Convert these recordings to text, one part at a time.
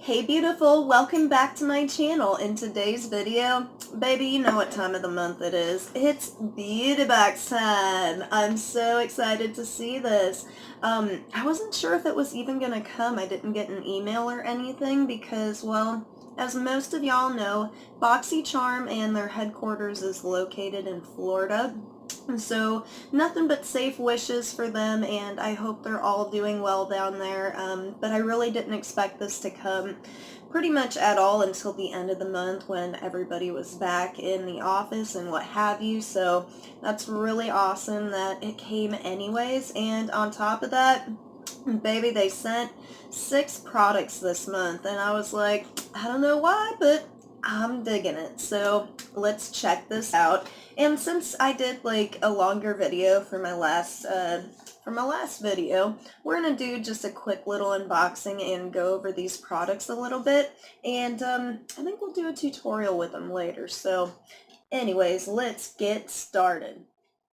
Hey beautiful, welcome back to my channel. In today's video, baby, you know what time of the month it is. It's beauty box time. I'm so excited to see this. I wasn't sure if it was even gonna come. I didn't get an email or anything because, well, as most of y'all know, BoxyCharm and their headquarters is located in Florida. So nothing but safe wishes for them, and I hope they're all doing well down there. But I really didn't expect this to come pretty much at all until the end of the month when everybody was back in the office and what have you. So that's really awesome that it came anyways. And on top of that, baby, they sent 6 products this month, and I was like, I don't know why, but I'm digging it. So let's check this out. And since I did like a longer video for my last video, we're gonna do just a quick little unboxing and go over these products a little bit. And I think we'll do a tutorial with them later. So anyways, let's get started.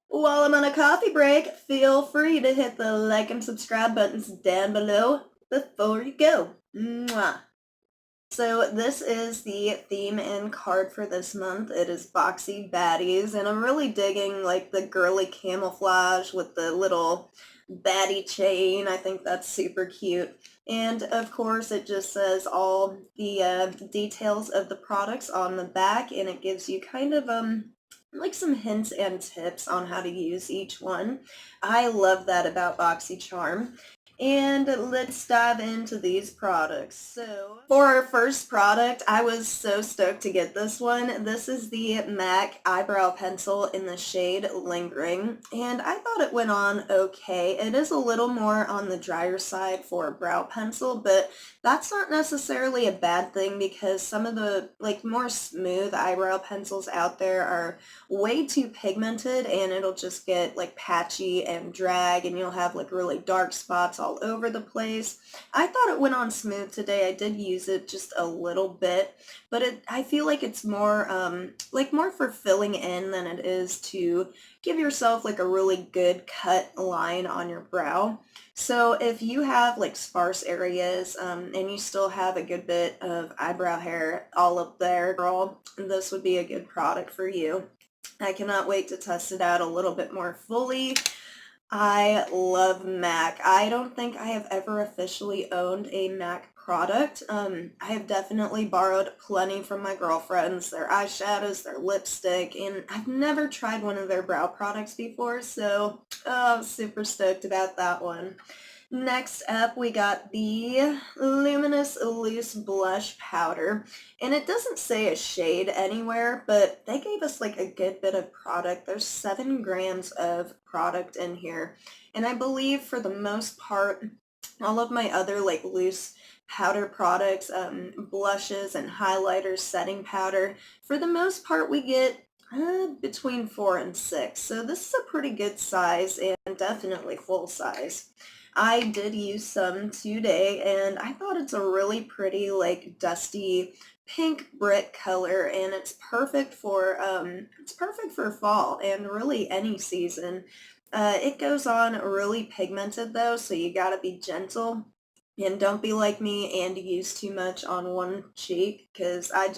While I'm on a coffee break, feel free to hit the like and subscribe buttons down below before you go. Mwah. So this is the theme and card for this month. It is Boxy Baddies, and I'm really digging like the girly camouflage with the little baddie chain. I think that's super cute. And of course it just says all the details of the products on the back, and it gives you kind of like some hints and tips on how to use each one. I love that about BoxyCharm. And let's dive into these products. So for our first product, I was so stoked to get this one. This is the MAC eyebrow pencil in the shade Lingering, and I thought it went on okay. It is a little more on the drier side for a brow pencil, but that's not necessarily a bad thing because some of the like more smooth eyebrow pencils out there are way too pigmented, and it'll just get like patchy and drag, and you'll have like really dark spots all over the place. I thought it went on smooth today. I did use it just a little bit, but I feel like it's more more for filling in than it is to give yourself like a really good cut line on your brow. So if you have like sparse areas and you still have a good bit of eyebrow hair all up there, girl, this would be a good product for you. I cannot wait to test it out a little bit more fully. I love MAC. I don't think I have ever officially owned a MAC product. I have definitely borrowed plenty from my girlfriends, their eyeshadows, their lipstick, and I've never tried one of their brow products before, so I'm super stoked about that one. Next up, we got the Luminous Loose Blush Powder, and it doesn't say a shade anywhere, but they gave us like a good bit of product. There's 7 grams of product in here, and I believe for the most part, all of my other like loose powder products, blushes and highlighters, setting powder, for the most part we get between 4 and 6. So this is a pretty good size and definitely full size. I did use some today, and I thought it's a really pretty like dusty pink brick color, and it's perfect for fall and really any season. It goes on really pigmented though, so you gotta be gentle and don't be like me and use too much on one cheek, because I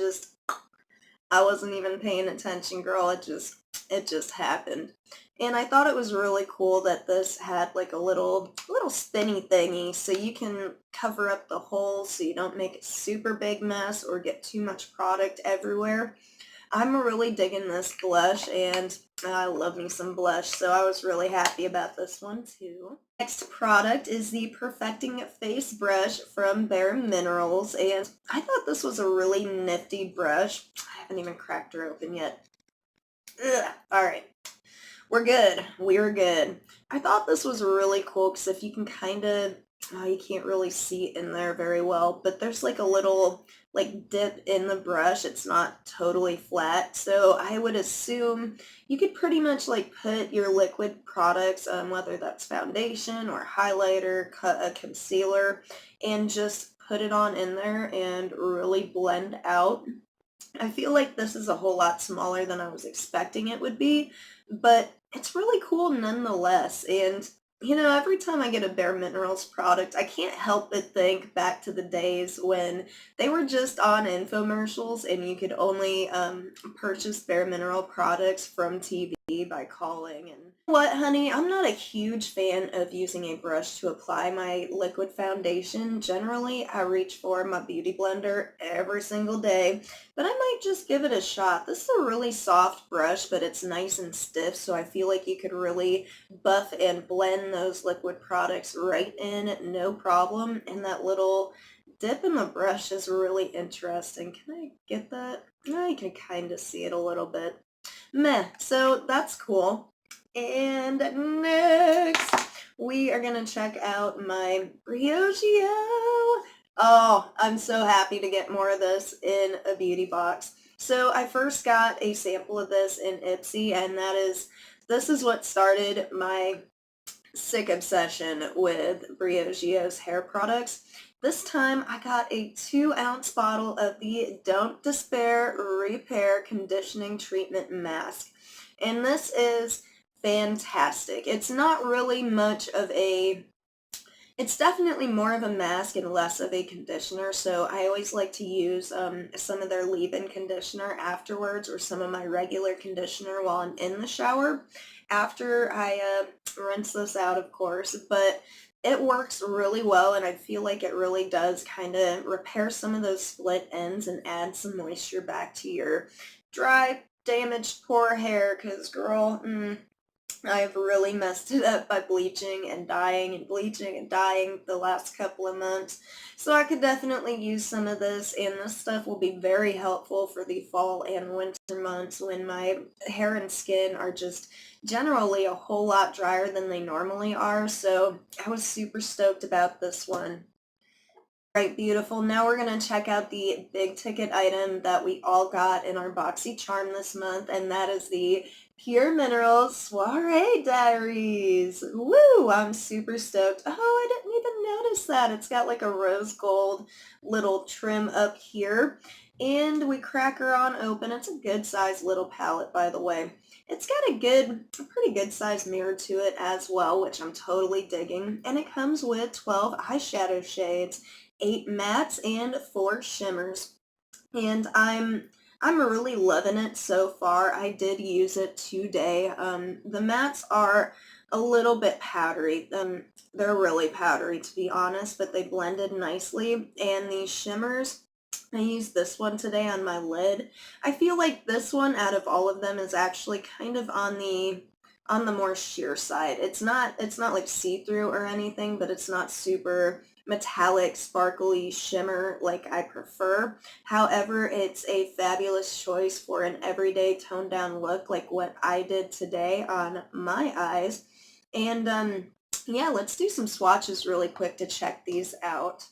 wasn't even paying attention, girl. It just happened. And I thought it was really cool that this had like a little spinny thingy so you can cover up the holes so you don't make a super big mess or get too much product everywhere. I'm really digging this blush, and I love me some blush, so I was really happy about this one too. Next product is the Perfecting Face Brush from BareMinerals, and I thought this was a really nifty brush. I haven't even cracked her open yet. Ugh. All right. We're good. We're good. I thought this was really cool because if you can kind of, you can't really see in there very well, but there's like a little like dip in the brush. It's not totally flat. So I would assume you could pretty much like put your liquid products, whether that's foundation or highlighter, a concealer, and just put it on in there and really blend out. I feel like this is a whole lot smaller than I was expecting it would be, but it's really cool nonetheless. And Every time I get a BareMinerals product, I can't help but think back to the days when they were just on infomercials and you could only purchase BareMineral products from TV by calling. And what, honey? I'm not a huge fan of using a brush to apply my liquid foundation. Generally, I reach for my beauty blender every single day, but I might just give it a shot. This is a really soft brush, but it's nice and stiff, so I feel like you could really buff and blend those liquid products right in, no problem. And that little dip in the brush is really interesting. Can I get that? I can kind of see it a little bit. Meh, so that's cool. And next, we are going to check out my Briogeo. Oh, I'm so happy to get more of this in a beauty box. So I first got a sample of this in Ipsy, and this is what started my sick obsession with Briogeo's hair products. This time I got a 2-ounce bottle of the Don't Despair Repair Conditioning Treatment Mask. And this is fantastic. It's not really much of it's definitely more of a mask and less of a conditioner, so I always like to use some of their leave-in conditioner afterwards, or some of my regular conditioner while I'm in the shower after I rinse this out, of course. But it works really well, and I feel like it really does kind of repair some of those split ends and add some moisture back to your dry, damaged, poor hair, because girl, I've really messed it up by bleaching and dyeing and bleaching and dyeing the last couple of months. So I could definitely use some of this, and this stuff will be very helpful for the fall and winter months when my hair and skin are just generally a whole lot drier than they normally are. So I was super stoked about this one. Right, beautiful. Now we're going to check out the big ticket item that we all got in our BoxyCharm this month, and that is the BareMinerals Soiree Diaries. Woo! I'm super stoked. Oh, I didn't even notice that. It's got like a rose gold little trim up here. And we crack her on open. It's a good size little palette, by the way. It's got a pretty good size mirror to it as well, which I'm totally digging. And it comes with 12 eyeshadow shades, 8 mattes, and 4 shimmers. And I'm really loving it so far. I did use it today. The mattes are a little bit powdery. They're really powdery, to be honest, but they blended nicely. And these shimmers, I used this one today on my lid. I feel like this one out of all of them is actually kind of on the more sheer side. It's not like see-through or anything, but it's not super metallic, sparkly shimmer like I prefer. However, it's a fabulous choice for an everyday toned down look like what I did today on my eyes. And yeah, let's do some swatches really quick to check these out.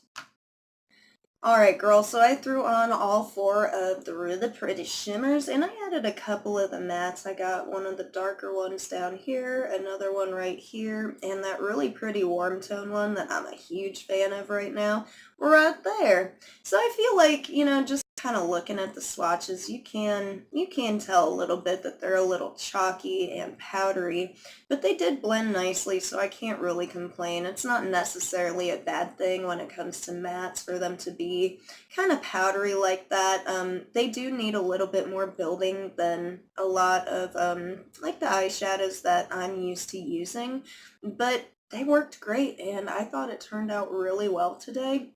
Alright, girl, so I threw on all 4 of the really pretty shimmers, and I added a couple of the mattes. I got one of the darker ones down here, another one right here, and that really pretty warm tone one that I'm a huge fan of right now, right there. So I feel like, just kind of looking at the swatches, you can tell a little bit that they're a little chalky and powdery, but they did blend nicely, so I can't really complain. It's not necessarily a bad thing when it comes to mattes for them to be kind of powdery like that. They do need a little bit more building than a lot of like the eyeshadows that I'm used to using, but they worked great, and I thought it turned out really well today.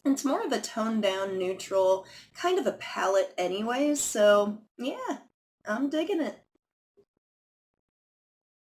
It's more of a toned down, neutral kind of a palette anyways, so yeah, I'm digging it.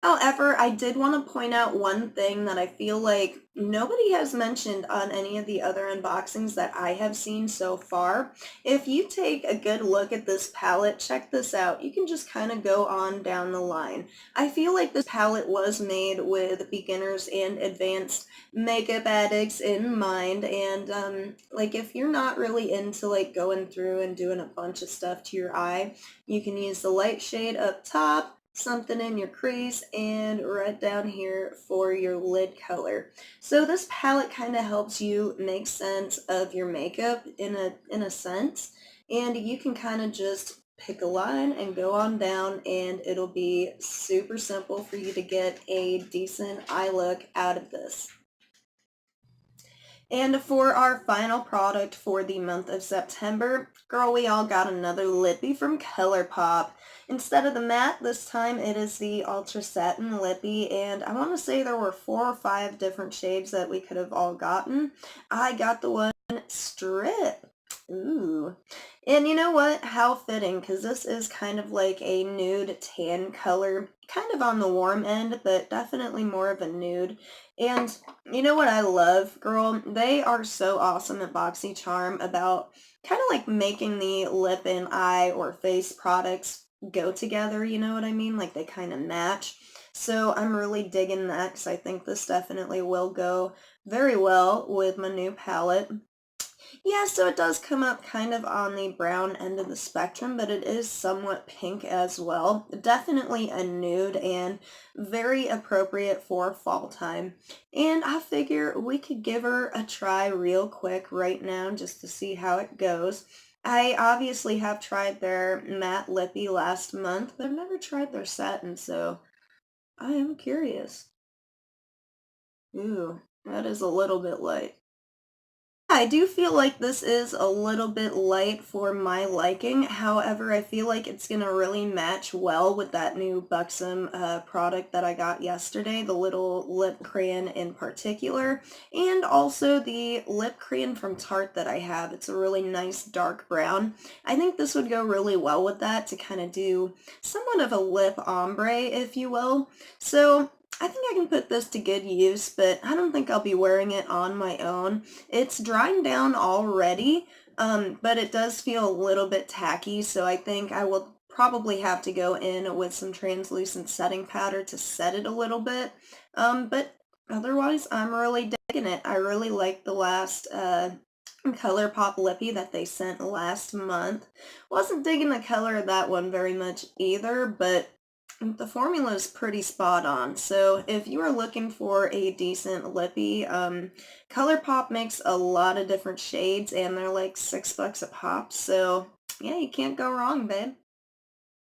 However, I did want to point out one thing that I feel like nobody has mentioned on any of the other unboxings that I have seen so far. If you take a good look at this palette, check this out. You can just kind of go on down the line. I feel like this palette was made with beginners and advanced makeup addicts in mind, and like if you're not really into like going through and doing a bunch of stuff to your eye, you can use the light shade up top, something in your crease, and right down here for your lid color. So this palette kind of helps you make sense of your makeup in a sense, and you can kind of just pick a line and go on down, and it'll be super simple for you to get a decent eye look out of this. And for our final product for the month of September, girl, we all got another lippy from Colourpop. Instead of the matte, this time it is the Ultra Satin Lippy, and I want to say there were 4 or 5 different shades that we could have all gotten. I got the one Strip. Ooh. And you know what? How fitting, because this is kind of like a nude tan color, kind of on the warm end, but definitely more of a nude. And you know what I love, girl? They are so awesome at BoxyCharm about kind of like making the lip and eye or face products go together, you know what I mean? Like they kind of match. So I'm really digging that because I think this definitely will go very well with my new palette. Yeah, so it does come up kind of on the brown end of the spectrum, but it is somewhat pink as well. Definitely a nude and very appropriate for fall time. And I figure we could give her a try real quick right now just to see how it goes. I obviously have tried their matte lippy last month, but I've never tried their satin, so I am curious. Ooh, that is a little bit light. I do feel like this is a little bit light for my liking. However, I feel like it's going to really match well with that new Buxom product that I got yesterday, the little lip crayon in particular, and also the lip crayon from Tarte that I have. It's a really nice dark brown. I think this would go really well with that to kind of do somewhat of a lip ombre, if you will. So I think I can put this to good use, but I don't think I'll be wearing it on my own. It's drying down already, but it does feel a little bit tacky, so I think I will probably have to go in with some translucent setting powder to set it a little bit. But otherwise, I'm really digging it. I really like the last Colourpop lippy that they sent last month. Wasn't digging the color of that one very much either, but the formula is pretty spot on. So if you are looking for a decent lippy, Colourpop makes a lot of different shades and they're like $6 a pop. So yeah, you can't go wrong, babe.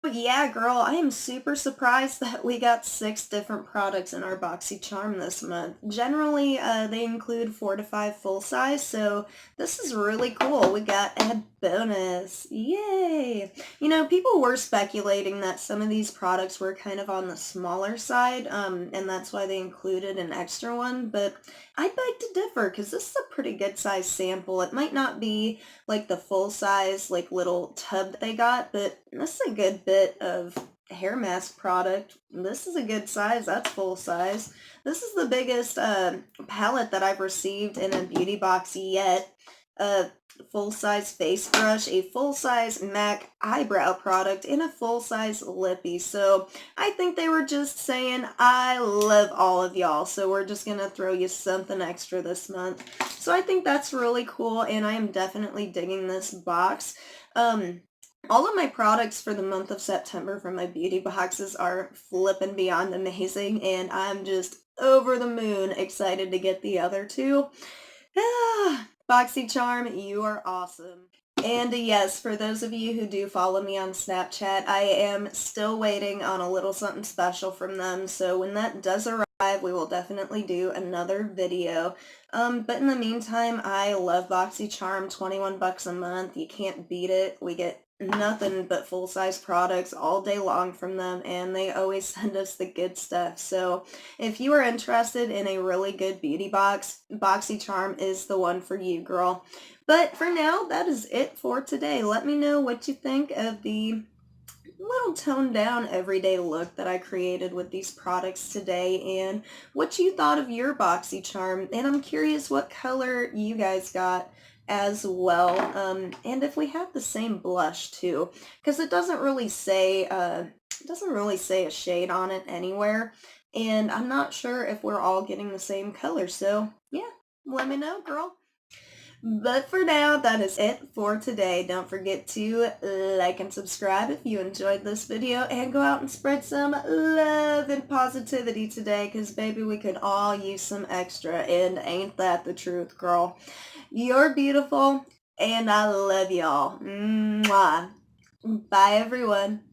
But yeah, girl, I am super surprised that we got 6 different products in our BoxyCharm this month. Generally, they include 4 to 5 full size, so this is really cool. We got a bonus. Yay! You know, people were speculating that some of these products were kind of on the smaller side, and that's why they included an extra one, but I'd beg to differ because this is a pretty good size sample. It might not be like the full size like little tub that they got, but this is a good bit of hair mask product. This is a good size. That's full size. This is the biggest palette that I've received in a beauty box yet. A full-size face brush, a full-size MAC eyebrow product, and a full-size lippy. So I think they were just saying, I love all of y'all, so we're just gonna throw you something extra this month. So I think that's really cool, and I am definitely digging this box. All of my products for the month of September from my beauty boxes are flipping beyond amazing, and I'm just over the moon excited to get the other two. Ah, BoxyCharm, you are awesome. And yes, for those of you who do follow me on Snapchat, I am still waiting on a little something special from them. So when that does arrive, we will definitely do another video. But in the meantime, I love BoxyCharm, 21 bucks a month. You can't beat it. We get nothing but full-size products all day long from them, and they always send us the good stuff. So if you are interested in a really good beauty box, BoxyCharm is the one for you, girl. But for now, that is it for today. Let me know what you think of the little toned down everyday look that I created with these products today and what you thought of your BoxyCharm. And I'm curious what color you guys got as well, and if we have the same blush too, because it doesn't really say a shade on it anywhere, and I'm not sure if we're all getting the same color. So yeah, let me know, girl. But for now, that is it for today. Don't forget to like and subscribe if you enjoyed this video, and go out and spread some love and positivity today, because baby, we could all use some extra, and ain't that the truth, girl? You're beautiful, and I love y'all. Mwah. Bye, everyone.